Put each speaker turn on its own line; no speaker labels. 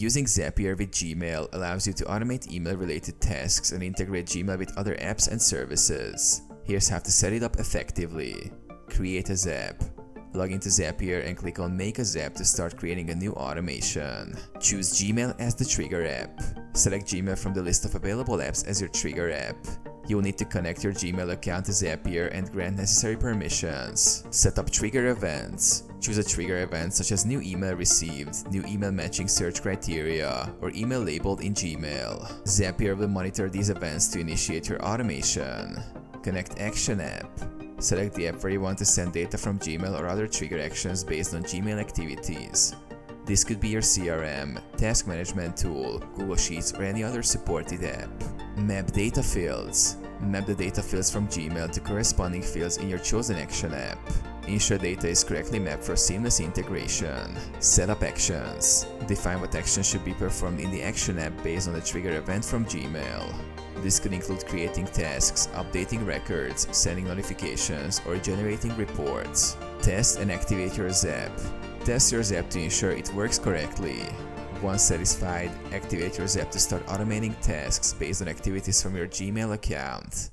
Using Zapier with Gmail allows you to automate email-related tasks and integrate Gmail with other apps and services. Here's how to set it up effectively. Create a Zap. Log into Zapier and click on Make a Zap to start creating a new automation. Choose Gmail as the trigger app. Select Gmail from the list of available apps as your trigger app. You will need to connect your Gmail account to Zapier and grant necessary permissions. Set up trigger events. Choose a trigger event such as new email received, new email matching search criteria, or email labeled in Gmail. Zapier will monitor these events to initiate your automation. Connect Action App. Select the app where you want to send data from Gmail or other trigger actions based on Gmail activities. This could be your CRM, task management tool, Google Sheets, or any other supported app. Map data fields. Map the data fields from Gmail to corresponding fields in your chosen action app. Ensure data is correctly mapped for seamless integration. Set up actions. Define what actions should be performed in the action app based on the trigger event from Gmail. This could include creating tasks, updating records, sending notifications, or generating reports. Test and activate your Zap. Test your Zap to ensure it works correctly. Once satisfied, activate your Zap to start automating tasks based on activities from your Gmail account.